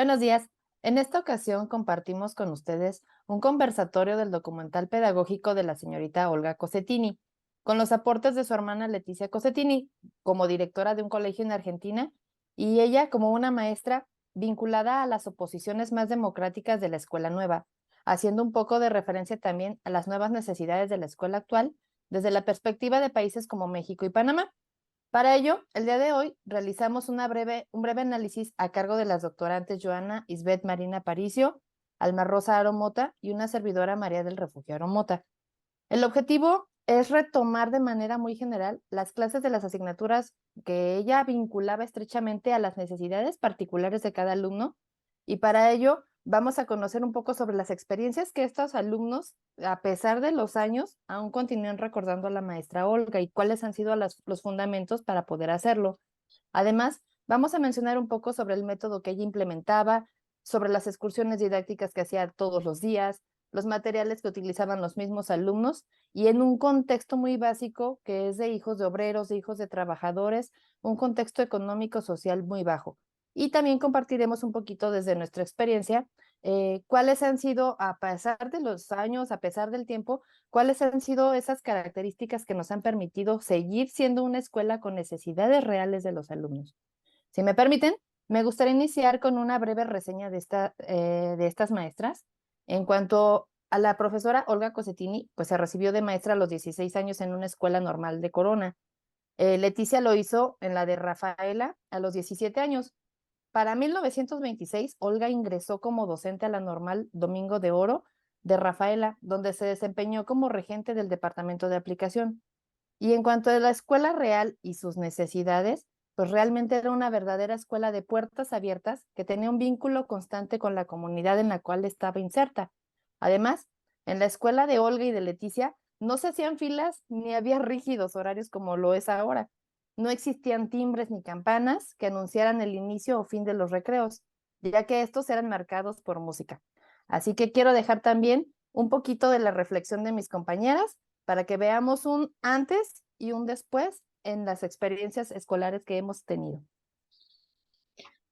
Buenos días. En esta ocasión compartimos con ustedes un conversatorio del documental pedagógico de la señorita Olga Cossettini, con los aportes de su hermana Leticia Cossettini como directora de un colegio en Argentina y ella como una maestra vinculada a las oposiciones más democráticas de la escuela nueva, haciendo un poco de referencia también a las nuevas necesidades de la escuela actual desde la perspectiva de países como México y Panamá. Para ello, el día de hoy realizamos un breve análisis a cargo de las doctorantes Joana Isbeth Marina Paricio, Alma Rosa Aromota y una servidora María del Refugio Aromota. El objetivo es retomar de manera muy general las clases de las asignaturas que ella vinculaba estrechamente a las necesidades particulares de cada alumno y para ello vamos a conocer un poco sobre las experiencias que estos alumnos, a pesar de los años, aún continúan recordando a la maestra Olga y cuáles han sido los fundamentos para poder hacerlo. Además, vamos a mencionar un poco sobre el método que ella implementaba, sobre las excursiones didácticas que hacía todos los días, los materiales que utilizaban los mismos alumnos y en un contexto muy básico que es de hijos de obreros, de hijos de trabajadores, un contexto económico social muy bajo. Y también compartiremos un poquito desde nuestra experiencia cuáles han sido, a pesar de los años, a pesar del tiempo, cuáles han sido esas características que nos han permitido seguir siendo una escuela con necesidades reales de los alumnos. Si me permiten, me gustaría iniciar con una breve reseña de estas maestras. En cuanto a la profesora Olga Cossettini, pues se recibió de maestra a los 16 años en una escuela normal de Corona. Leticia lo hizo en la de Rafaela a los 17 años. Para 1926, Olga ingresó como docente a la normal Domingo de Oro de Rafaela, donde se desempeñó como regente del departamento de aplicación. Y en cuanto a la escuela real y sus necesidades, pues realmente era una verdadera escuela de puertas abiertas que tenía un vínculo constante con la comunidad en la cual estaba inserta. Además, en la escuela de Olga y de Leticia no se hacían filas ni había rígidos horarios como lo es ahora. No existían timbres ni campanas que anunciaran el inicio o fin de los recreos, ya que estos eran marcados por música. Así que quiero dejar también un poquito de la reflexión de mis compañeras para que veamos un antes y un después en las experiencias escolares que hemos tenido.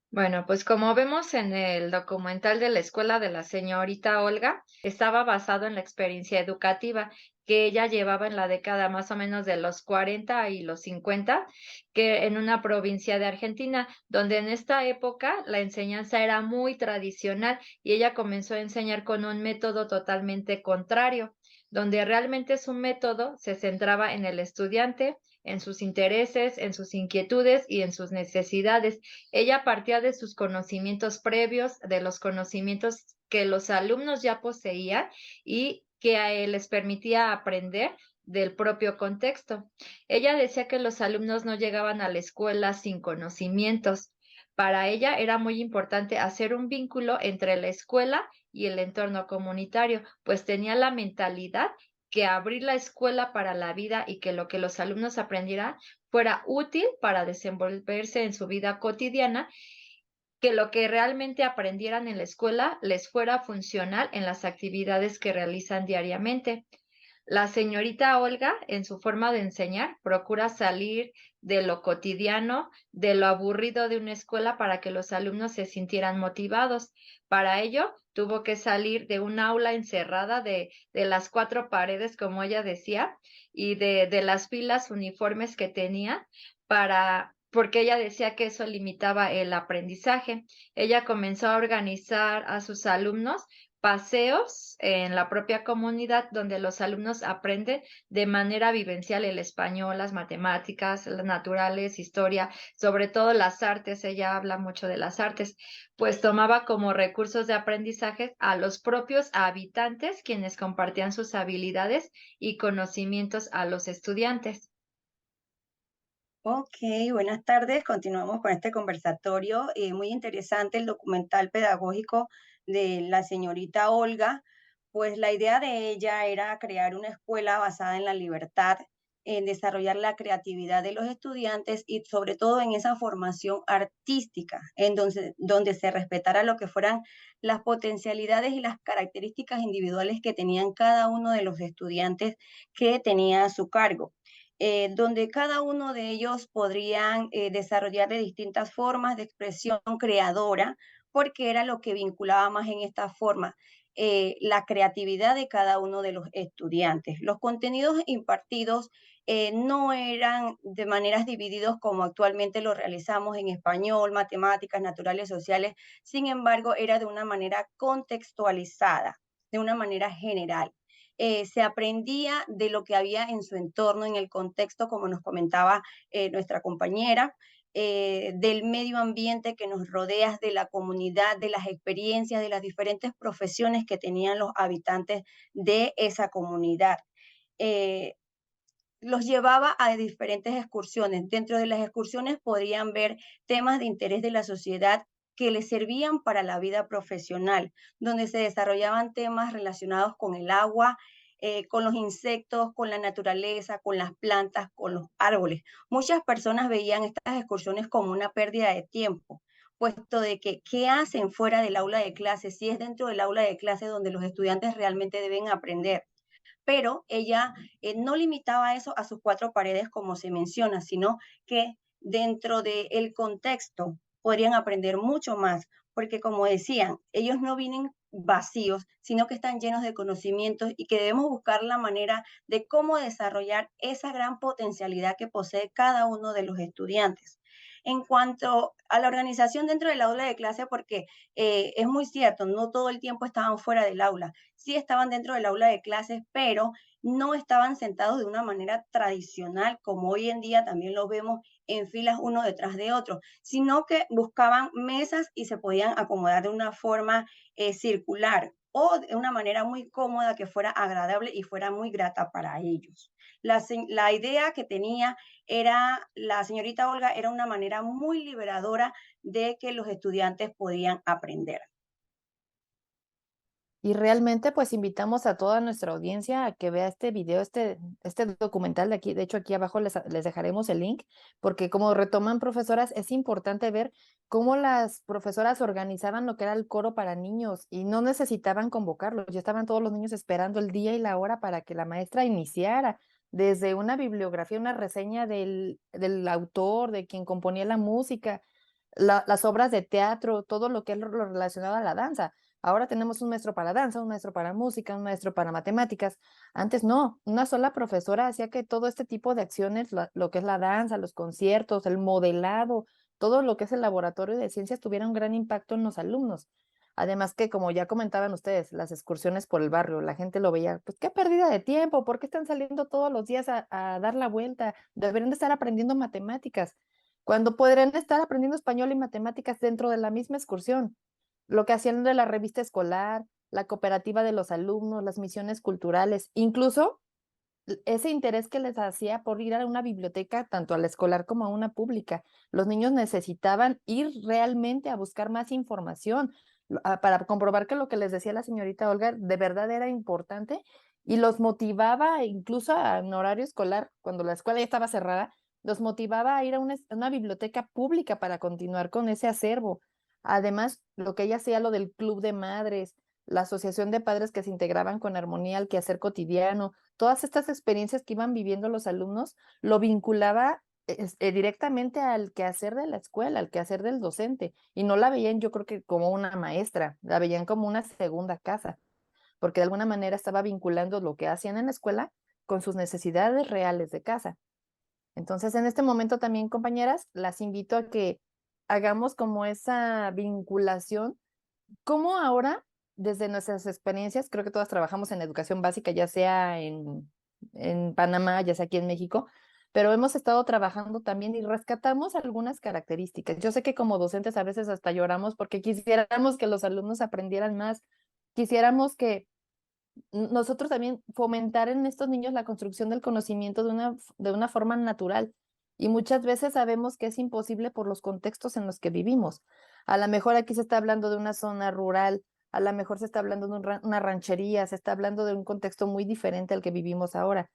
Bueno, pues como vemos en el documental de la escuela de la señorita Olga, estaba basado en la experiencia educativa que ella llevaba en la década más o menos de los 40 y los 50, que en una provincia de Argentina, donde en esta época la enseñanza era muy tradicional y ella comenzó a enseñar con un método totalmente contrario, donde realmente su método se centraba en el estudiante, en sus intereses, en sus inquietudes y en sus necesidades. Ella partía de sus conocimientos previos, de los conocimientos que los alumnos ya poseían y que a él les permitía aprender del propio contexto. Ella decía que los alumnos no llegaban a la escuela sin conocimientos. Para ella era muy importante hacer un vínculo entre la escuela y el entorno comunitario, pues tenía la mentalidad que abrir la escuela para la vida y que lo que los alumnos aprendieran fuera útil para desenvolverse en su vida cotidiana, que lo que realmente aprendieran en la escuela les fuera funcional en las actividades que realizan diariamente. La señorita Olga, en su forma de enseñar, procura salir de lo cotidiano, de lo aburrido de una escuela para que los alumnos se sintieran motivados. Para ello, tuvo que salir de un aula encerrada de las cuatro paredes, como ella decía, y de las filas uniformes que tenía porque ella decía que eso limitaba el aprendizaje. Ella comenzó a organizar a sus alumnos paseos en la propia comunidad donde los alumnos aprenden de manera vivencial el español, las matemáticas, las naturales, historia, sobre todo las artes. Ella habla mucho de las artes, pues tomaba como recursos de aprendizaje a los propios habitantes, quienes compartían sus habilidades y conocimientos a los estudiantes. Ok, buenas tardes. Continuamos con este conversatorio. Muy interesante el documental pedagógico de la señorita Olga. Pues la idea de ella era crear una escuela basada en la libertad, en desarrollar la creatividad de los estudiantes y sobre todo en esa formación artística, donde se respetara lo que fueran las potencialidades y las características individuales que tenían cada uno de los estudiantes que tenía a su cargo, donde cada uno de ellos podrían desarrollar de distintas formas de expresión creadora porque era lo que vinculaba más en esta forma la creatividad de cada uno de los estudiantes. Los contenidos impartidos no eran de maneras divididos como actualmente lo realizamos en español, matemáticas, naturales, sociales. Sin embargo, era de una manera contextualizada, de una manera general. Se aprendía de lo que había en su entorno, en el contexto, como nos comentaba nuestra compañera, del medio ambiente que nos rodea, de la comunidad, de las experiencias, de las diferentes profesiones que tenían los habitantes de esa comunidad. Eh, los llevaba a diferentes excursiones. Dentro de las excursiones podrían ver temas de interés de la sociedad que les servían para la vida profesional, donde se desarrollaban temas relacionados con el agua, con los insectos, con la naturaleza, con las plantas, con los árboles. Muchas personas veían estas excursiones como una pérdida de tiempo, puesto de que qué hacen fuera del aula de clase, si es dentro del aula de clase donde los estudiantes realmente deben aprender, pero ella no limitaba eso a sus cuatro paredes como se menciona, sino que dentro del contexto podrían aprender mucho más, porque como decían, ellos no vienen vacíos, sino que están llenos de conocimientos y que debemos buscar la manera de cómo desarrollar esa gran potencialidad que posee cada uno de los estudiantes. En cuanto a la organización dentro del aula de clase, porque es muy cierto, no todo el tiempo estaban fuera del aula, sí estaban dentro del aula de clases, pero no estaban sentados de una manera tradicional, como hoy en día también lo vemos en filas uno detrás de otro, sino que buscaban mesas y se podían acomodar de una forma circular o de una manera muy cómoda que fuera agradable y fuera muy grata para ellos. La idea que tenía era, la señorita Olga, era una manera muy liberadora de que los estudiantes podían aprender. Y realmente, pues invitamos a toda nuestra audiencia a que vea este video, este documental de aquí. De hecho, aquí abajo les dejaremos el link, porque como retoman profesoras, es importante ver cómo las profesoras organizaban lo que era el coro para niños y no necesitaban convocarlos. Ya estaban todos los niños esperando el día y la hora para que la maestra iniciara. Desde una bibliografía, una reseña del autor, de quien componía la música, las obras de teatro, todo lo que es lo relacionado a la danza. Ahora tenemos un maestro para danza, un maestro para música, un maestro para matemáticas. Antes no, una sola profesora hacía que todo este tipo de acciones, lo que es la danza, los conciertos, el modelado, todo lo que es el laboratorio de ciencias tuviera un gran impacto en los alumnos. Además que, como ya comentaban ustedes, las excursiones por el barrio, la gente lo veía, pues qué pérdida de tiempo, ¿por qué están saliendo todos los días a dar la vuelta? Deberían de estar aprendiendo matemáticas, cuando podrían estar aprendiendo español y matemáticas dentro de la misma excursión. Lo que hacían de la revista escolar, la cooperativa de los alumnos, las misiones culturales, incluso ese interés que les hacía por ir a una biblioteca, tanto a la escolar como a una pública. Los niños necesitaban ir realmente a buscar más información para comprobar que lo que les decía la señorita Olga de verdad era importante y los motivaba incluso en horario escolar, cuando la escuela ya estaba cerrada, los motivaba a ir a una biblioteca pública para continuar con ese acervo. Además, lo que ella hacía, lo del club de madres, la asociación de padres que se integraban con armonía al quehacer cotidiano, todas estas experiencias que iban viviendo los alumnos, lo vinculaba directamente al quehacer de la escuela, al quehacer del docente, y no la veían yo creo que como una maestra, la veían como una segunda casa, porque de alguna manera estaba vinculando lo que hacían en la escuela con sus necesidades reales de casa. Entonces, en este momento también, compañeras, las invito a que hagamos como esa vinculación. ¿Cómo ahora, desde nuestras experiencias, creo que todas trabajamos en educación básica, ya sea en Panamá, ya sea aquí en México, pero hemos estado trabajando también y rescatamos algunas características? Yo sé que como docentes a veces hasta lloramos porque quisiéramos que los alumnos aprendieran más, quisiéramos que nosotros también fomentar en estos niños la construcción del conocimiento de una forma natural. Y muchas veces sabemos que es imposible por los contextos en los que vivimos. A lo mejor aquí se está hablando de una zona rural, a lo mejor se está hablando de una ranchería, se está hablando de un contexto muy diferente al que vivimos ahora.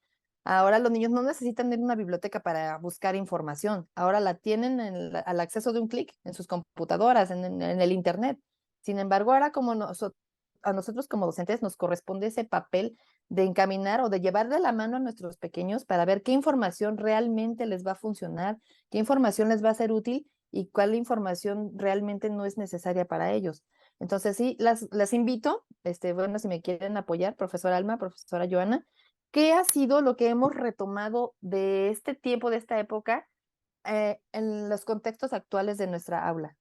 Ahora los niños no necesitan ir a una biblioteca para buscar información. Ahora la tienen al acceso de un clic en sus computadoras, en el Internet. Sin embargo, ahora como a nosotros como docentes nos corresponde ese papel de encaminar o de llevar de la mano a nuestros pequeños para ver qué información realmente les va a funcionar, qué información les va a ser útil y cuál información realmente no es necesaria para ellos. Entonces, sí, las invito, bueno, si me quieren apoyar, profesora Alma, profesora Joana, ¿qué ha sido lo que hemos retomado de este tiempo, de esta época, en los contextos actuales de nuestra aula?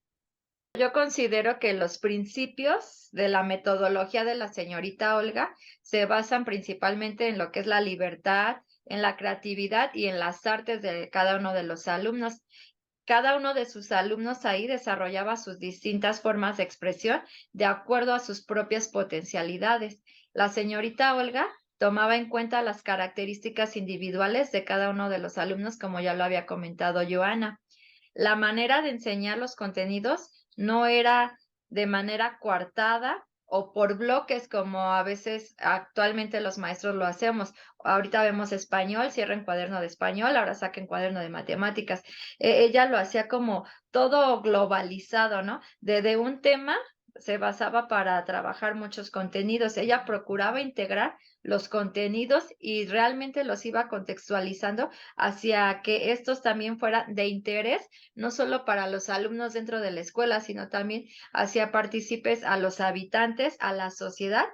Yo considero que los principios de la metodología de la señorita Olga se basan principalmente en lo que es la libertad, en la creatividad y en las artes de cada uno de los alumnos. Cada uno de sus alumnos ahí desarrollaba sus distintas formas de expresión de acuerdo a sus propias potencialidades. La señorita Olga tomaba en cuenta las características individuales de cada uno de los alumnos, como ya lo había comentado Joana. La manera de enseñar los contenidos no era de manera coartada o por bloques, como a veces actualmente los maestros lo hacemos. Ahorita vemos español, cierren cuaderno de español, ahora saquen cuaderno de matemáticas. Ella lo hacía como todo globalizado, ¿no? De un tema se basaba para trabajar muchos contenidos. Ella procuraba integrar los contenidos y realmente los iba contextualizando hacia que estos también fueran de interés no solo para los alumnos dentro de la escuela, sino también hacía partícipes a los habitantes, a la sociedad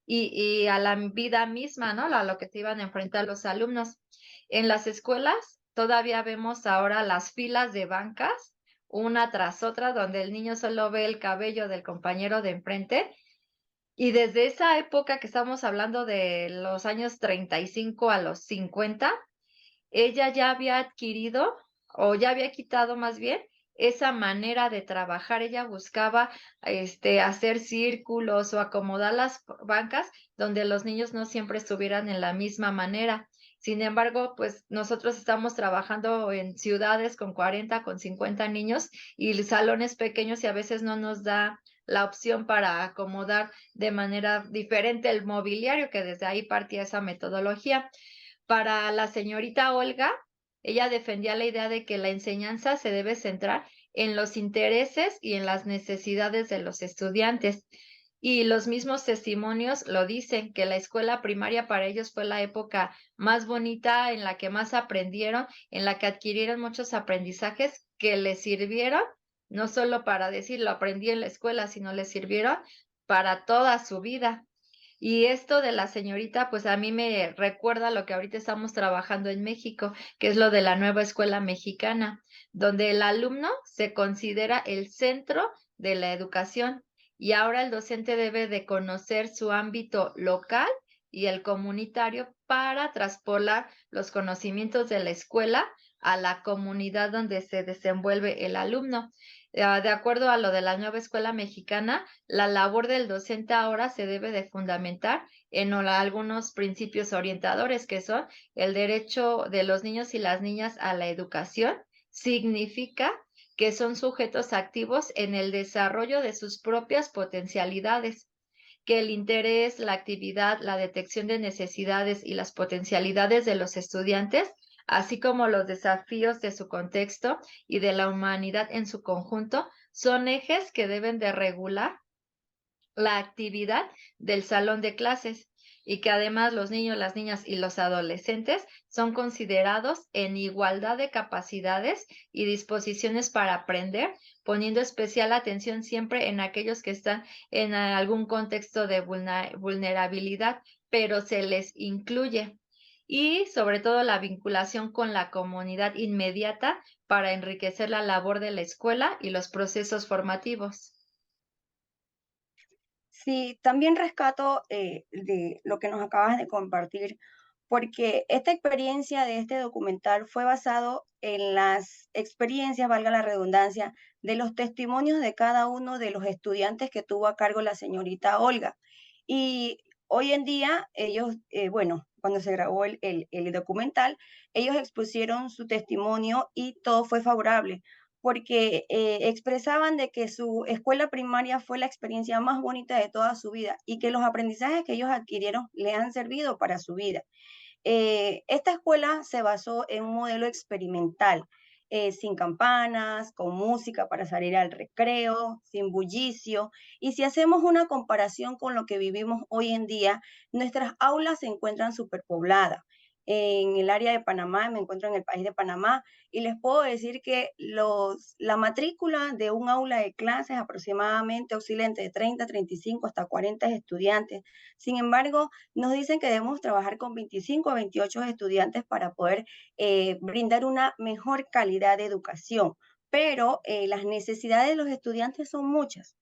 y a la vida misma, ¿no? A lo que se iban a enfrentar los alumnos. En las escuelas todavía vemos ahora las filas de bancas, una tras otra, donde el niño solo ve el cabello del compañero de enfrente. Y desde esa época que estamos hablando de los años 35 a los 50, ella ya había adquirido, o ya había quitado más bien, esa manera de trabajar. Ella buscaba, hacer círculos o acomodar las bancas donde los niños no siempre estuvieran en la misma manera. Sin embargo, pues nosotros estamos trabajando en ciudades con 40, con 50 niños y salones pequeños y a veces no nos da la opción para acomodar de manera diferente el mobiliario, que desde ahí partía esa metodología. Para la señorita Olga, ella defendía la idea de que la enseñanza se debe centrar en los intereses y en las necesidades de los estudiantes. Y los mismos testimonios lo dicen, que la escuela primaria para ellos fue la época más bonita, en la que más aprendieron, en la que adquirieron muchos aprendizajes que les sirvieron, no solo para decir lo aprendí en la escuela, sino les sirvieron para toda su vida. Y esto de la señorita, pues a mí me recuerda lo que ahorita estamos trabajando en México, que es lo de la nueva escuela mexicana, donde el alumno se considera el centro de la educación y ahora el docente debe de conocer su ámbito local y el comunitario para traspolar los conocimientos de la escuela a la comunidad donde se desenvuelve el alumno. De acuerdo a lo de la nueva escuela mexicana, la labor del docente ahora se debe de fundamentar en algunos principios orientadores, que son el derecho de los niños y las niñas a la educación. Significa que son sujetos activos en el desarrollo de sus propias potencialidades, que el interés, la actividad, la detección de necesidades y las potencialidades de los estudiantes, así como los desafíos de su contexto y de la humanidad en su conjunto, son ejes que deben de regular la actividad del salón de clases y que además los niños, las niñas y los adolescentes son considerados en igualdad de capacidades y disposiciones para aprender, poniendo especial atención siempre en aquellos que están en algún contexto de vulnerabilidad, pero se les incluye. Y sobre todo la vinculación con la comunidad inmediata para enriquecer la labor de la escuela y los procesos formativos. Sí, también rescato de lo que nos acabas de compartir, porque esta experiencia de este documental fue basado en las experiencias, valga la redundancia, de los testimonios de cada uno de los estudiantes que tuvo a cargo la señorita Olga. Y hoy en día ellos, bueno, cuando se grabó el documental, ellos expusieron su testimonio y todo fue favorable porque expresaban de que su escuela primaria fue la experiencia más bonita de toda su vida y que los aprendizajes que ellos adquirieron les han servido para su vida. Esta escuela se basó en un modelo experimental, sin campanas, con música para salir al recreo, sin bullicio. Y si hacemos una comparación con lo que vivimos hoy en día, nuestras aulas se encuentran superpobladas. en el área de Panamá, me encuentro en el país de Panamá, y les puedo decir que la matrícula de un aula de clases aproximadamente oscila entre 30, 35 hasta 40 estudiantes. Sin embargo, nos dicen que debemos trabajar con 25 a 28 estudiantes para poder brindar una mejor calidad de educación, pero las necesidades de los estudiantes son muchas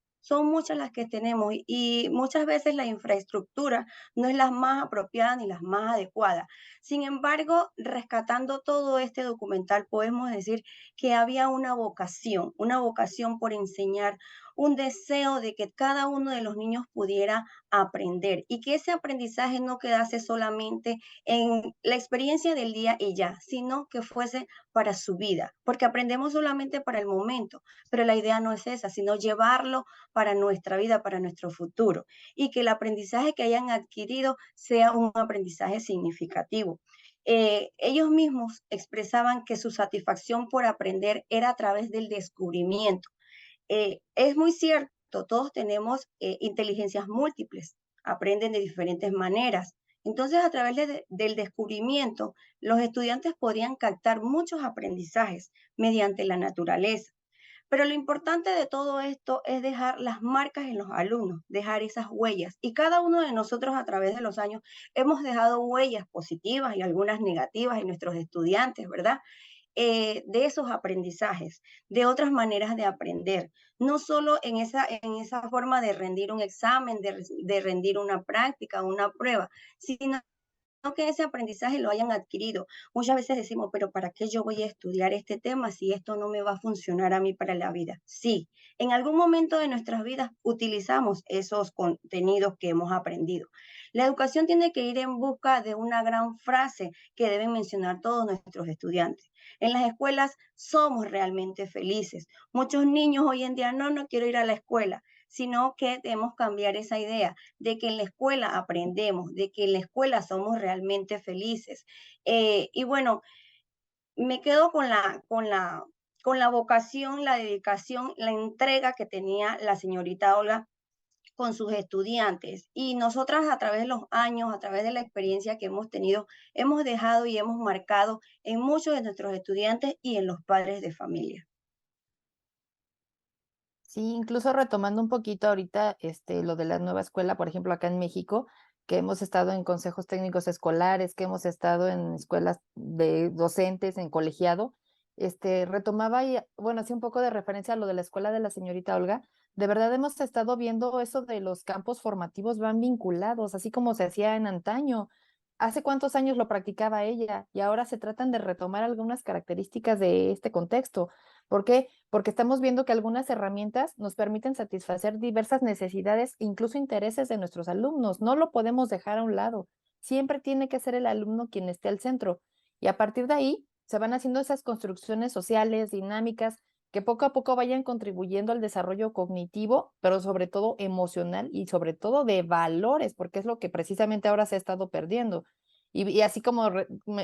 las que tenemos y muchas veces la infraestructura no es la más apropiada ni la más adecuada. Sin embargo, rescatando todo este documental, podemos decir que había una vocación por enseñar, un deseo de que cada uno de los niños pudiera aprender y que ese aprendizaje no quedase solamente en la experiencia del día y ya, sino que fuese para su vida, porque aprendemos solamente para el momento, pero la idea no es esa, sino llevarlo para nuestra vida, para nuestro futuro, y que el aprendizaje que hayan adquirido sea un aprendizaje significativo. Ellos mismos expresaban que su satisfacción por aprender era a través del descubrimiento. Es muy cierto, todos tenemos inteligencias múltiples, aprenden de diferentes maneras. Entonces, a través del descubrimiento, los estudiantes podrían captar muchos aprendizajes mediante la naturaleza. Pero lo importante de todo esto es dejar las marcas en los alumnos, dejar esas huellas. Y cada uno de nosotros a través de los años hemos dejado huellas positivas y algunas negativas en nuestros estudiantes, ¿verdad? De esos aprendizajes, de otras maneras de aprender, no solo en esa forma de rendir un examen, de rendir una práctica, una prueba, sino que ese aprendizaje lo hayan adquirido. Muchas veces decimos, pero ¿para qué yo voy a estudiar este tema si esto no me va a funcionar a mí para la vida? Sí, en algún momento de nuestras vidas utilizamos esos contenidos que hemos aprendido. La educación tiene que ir en busca de una gran frase que deben mencionar todos nuestros estudiantes. En las escuelas somos realmente felices. Muchos niños hoy en día no quiero ir a la escuela, sino que debemos cambiar esa idea de que en la escuela aprendemos, de que en la escuela somos realmente felices. Y bueno, me quedo con la vocación, la dedicación, la entrega que tenía la señorita Olga con sus estudiantes. Y nosotras a través de los años, a través de la experiencia que hemos tenido, hemos dejado y hemos marcado en muchos de nuestros estudiantes y en los padres de familia. Sí, incluso retomando un poquito ahorita lo de la nueva escuela, por ejemplo, acá en México, que hemos estado en consejos técnicos escolares, que hemos estado en escuelas de docentes, en colegiado, retomaba y, bueno, hacía un poco de referencia a lo de la escuela de la señorita Olga. De verdad hemos estado viendo eso de los campos formativos van vinculados, así como se hacía en antaño. ¿Hace cuántos años lo practicaba ella? Y ahora se tratan de retomar algunas características de este contexto. ¿Por qué? Porque estamos viendo que algunas herramientas nos permiten satisfacer diversas necesidades, incluso intereses de nuestros alumnos. No lo podemos dejar a un lado. Siempre tiene que ser el alumno quien esté al centro. Y a partir de ahí se van haciendo esas construcciones sociales, dinámicas, que poco a poco vayan contribuyendo al desarrollo cognitivo, pero sobre todo emocional y sobre todo de valores, porque es lo que precisamente ahora se ha estado perdiendo. Y así como,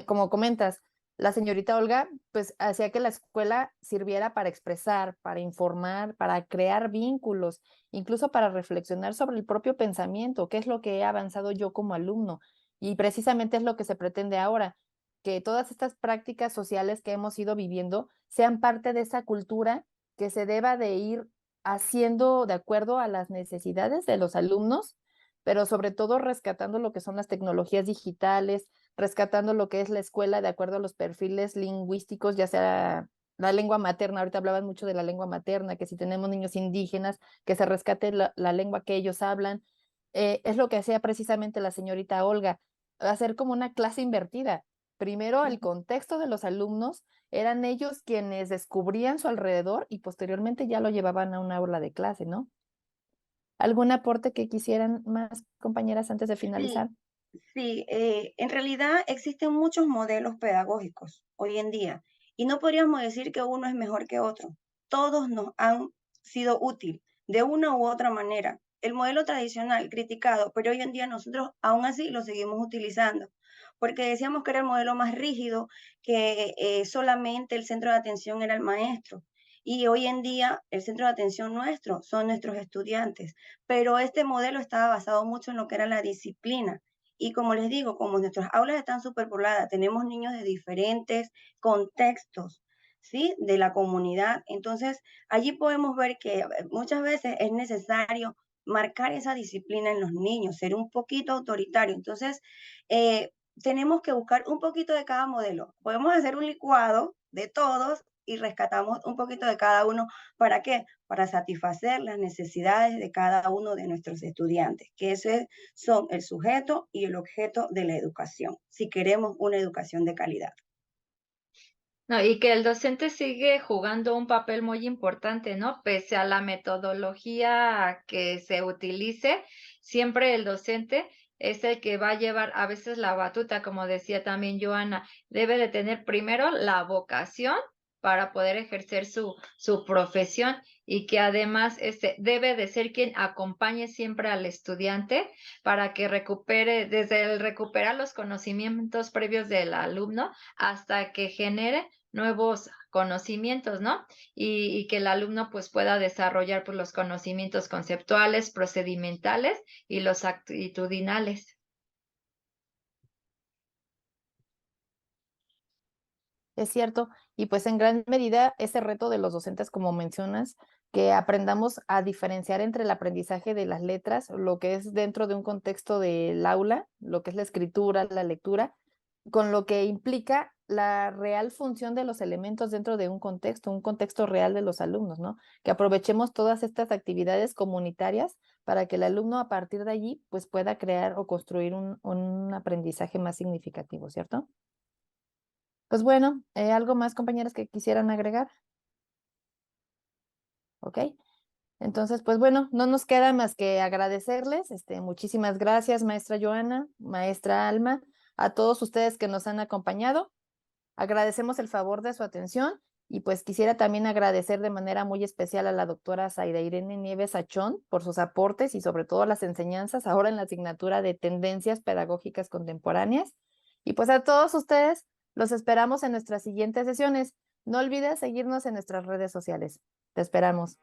como comentas, la señorita Olga, pues hacía que la escuela sirviera para expresar, para informar, para crear vínculos, incluso para reflexionar sobre el propio pensamiento, qué es lo que he avanzado yo como alumno. Y precisamente es lo que se pretende ahora, que todas estas prácticas sociales que hemos ido viviendo sean parte de esa cultura que se deba de ir haciendo de acuerdo a las necesidades de los alumnos, pero sobre todo rescatando lo que son las tecnologías digitales, rescatando lo que es la escuela de acuerdo a los perfiles lingüísticos, ya sea la lengua materna, ahorita hablaban mucho de la lengua materna, que si tenemos niños indígenas, que se rescate la lengua que ellos hablan. Es lo que hacía precisamente la señorita Olga, hacer como una clase invertida. Primero, el contexto de los alumnos, eran ellos quienes descubrían su alrededor y posteriormente ya lo llevaban a una aula de clase, ¿no? ¿Algún aporte que quisieran más, compañeras, antes de Sí, finalizar? sí, en realidad existen muchos modelos pedagógicos hoy en día y no podríamos decir que uno es mejor que otro. Todos nos han sido útil de una u otra manera. El modelo tradicional criticado, pero hoy en día nosotros aún así lo seguimos utilizando, porque decíamos que era el modelo más rígido, que solamente el centro de atención era el maestro. Y hoy en día el centro de atención nuestro son nuestros estudiantes, pero este modelo estaba basado mucho en lo que era la disciplina Y como les digo, como nuestras aulas están superpobladas, tenemos niños de diferentes contextos, ¿sí? De la comunidad. Entonces, allí podemos ver que muchas veces es necesario marcar esa disciplina en los niños, ser un poquito autoritario. Entonces, eh, tenemos que buscar un poquito de cada modelo. Podemos hacer un licuado de todos y rescatamos un poquito de cada uno. ¿Para qué? Para satisfacer las necesidades de cada uno de nuestros estudiantes, que son el sujeto y el objeto de la educación, si queremos una educación de calidad. No, y que el docente sigue jugando un papel muy importante, ¿no? Pese a la metodología que se utilice, siempre el docente es el que va a llevar a veces la batuta, como decía también Joana, debe de tener primero la vocación para poder ejercer su profesión y que además debe de ser quien acompañe siempre al estudiante para que recupere, desde el recuperar los conocimientos previos del alumno hasta que genere nuevos conocimientos, ¿no? Y que el alumno pues pueda desarrollar pues los conocimientos conceptuales, procedimentales y los actitudinales. Es cierto, y pues en gran medida ese reto de los docentes, como mencionas, que aprendamos a diferenciar entre el aprendizaje de las letras, lo que es dentro de un contexto del aula, lo que es la escritura, la lectura, con lo que implica la real función de los elementos dentro de un contexto real de los alumnos, ¿no? Que aprovechemos todas estas actividades comunitarias para que el alumno a partir de allí pues pueda crear o construir un aprendizaje más significativo, ¿cierto? Pues bueno, ¿algo más, compañeras, que quisieran agregar? ¿Ok? Entonces, pues bueno, no nos queda más que agradecerles. Muchísimas gracias, maestra Joana, maestra Alma, a todos ustedes que nos han acompañado. Agradecemos el favor de su atención y pues quisiera también agradecer de manera muy especial a la doctora Zaida Irene Nieves Achón por sus aportes y sobre todo las enseñanzas ahora en la asignatura de Tendencias Pedagógicas Contemporáneas. Y pues a todos ustedes los esperamos en nuestras siguientes sesiones. No olvides seguirnos en nuestras redes sociales. Te esperamos.